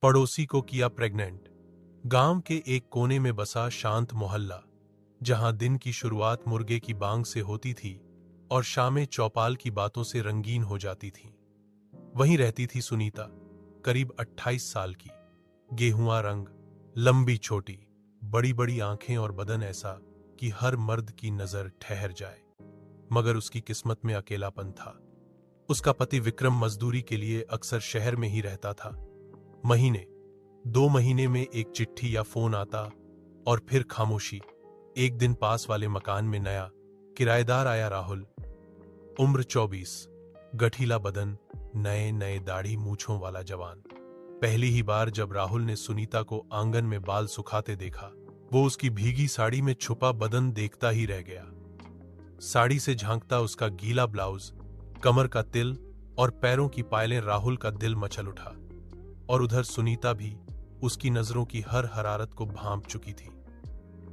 पड़ोसी को किया प्रेग्नेंट। गांव के एक कोने में बसा शांत मोहल्ला, जहां दिन की शुरुआत मुर्गे की बांग से होती थी और शामें चौपाल की बातों से रंगीन हो जाती थीं। वहीं रहती थी सुनीता, करीब 28 साल की, गेहुआ रंग, लंबी छोटी, बड़ी बड़ी आंखें और बदन ऐसा कि हर मर्द की नजर ठहर जाए। मगर उसकी किस्मत में अकेलापन था। उसका पति विक्रम मजदूरी के लिए अक्सर शहर में ही रहता था। महीने 2 महीने में एक चिट्ठी या फोन आता और फिर खामोशी। एक दिन पास वाले मकान में नया किराएदार आया, राहुल, उम्र 24, गठीला बदन, नए नए दाढ़ी मूछों वाला जवान। पहली ही बार जब राहुल ने सुनीता को आंगन में बाल सुखाते देखा, वो उसकी भीगी साड़ी में छुपा बदन देखता ही रह गया। साड़ी से झांकता उसका गीला ब्लाउज, कमर का तिल और पैरों की पायलें, राहुल का दिल मचल उठा। और उधर सुनीता भी उसकी नजरों की हर हरारत को भांप चुकी थी।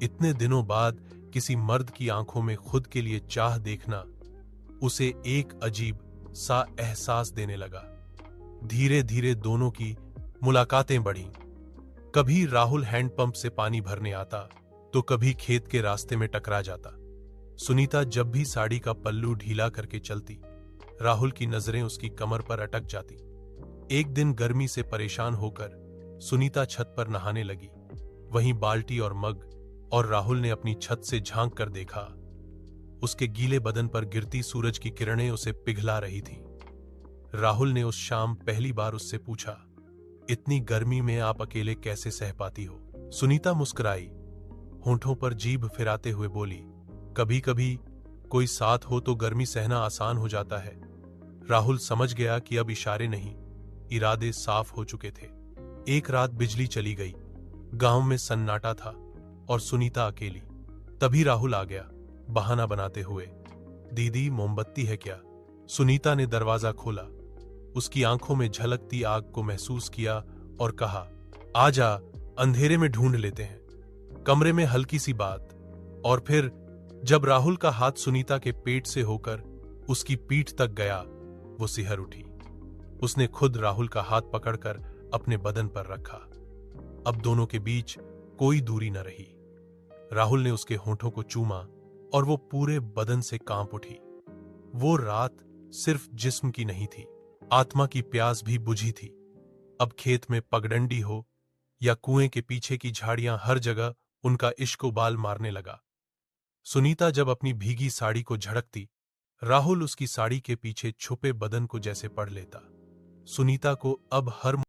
इतने दिनों बाद किसी मर्द की आंखों में खुद के लिए चाह देखना उसे एक अजीब सा एहसास देने लगा। धीरे धीरे दोनों की मुलाकातें बढ़ीं। कभी राहुल हैंडपंप से पानी भरने आता तो कभी खेत के रास्ते में टकरा जाता। सुनीता जब भी साड़ी का पल्लू ढीला करके चलती, राहुल की नजरें उसकी कमर पर अटक जाती। एक दिन गर्मी से परेशान होकर सुनीता छत पर नहाने लगी। वहीं बाल्टी और मग, और राहुल ने अपनी छत से झांक कर देखा। उसके गीले बदन पर गिरती सूरज की किरणें उसे पिघला रही थीं। राहुल ने उस शाम पहली बार उससे पूछा, इतनी गर्मी में आप अकेले कैसे सह पाती हो? सुनीता मुस्कुराई, होंठों पर जीभ फिराते हुए बोली, कभी कभी कोई साथ हो तो गर्मी सहना आसान हो जाता है। राहुल समझ गया कि अब इशारे नहीं, इरादे साफ हो चुके थे। एक रात बिजली चली गई, गांव में सन्नाटा था और सुनीता अकेली। तभी राहुल आ गया, बहाना बनाते हुए, दीदी मोमबत्ती है क्या? सुनीता ने दरवाजा खोला, उसकी आंखों में झलकती आग को महसूस किया और कहा, आजा, अंधेरे में ढूंढ लेते हैं। कमरे में हल्की सी बात, और फिर जब राहुल का हाथ सुनीता के पेट से होकर उसकी पीठ तक गया, वो सिहर उठी। उसने खुद राहुल का हाथ पकड़कर अपने बदन पर रखा। अब दोनों के बीच कोई दूरी न रही। राहुल ने उसके होंठों को चूमा और वो पूरे बदन से कांप उठी। वो रात सिर्फ जिस्म की नहीं थी, आत्मा की प्यास भी बुझी थी। अब खेत में पगडंडी हो या कुएं के पीछे की झाड़ियां, हर जगह उनका इश्क उबाल मारने लगा। सुनीता जब अपनी भीगी साड़ी को झड़कती, राहुल उसकी साड़ी के पीछे छुपे बदन को जैसे पढ़ लेता। सुनीता को अब हर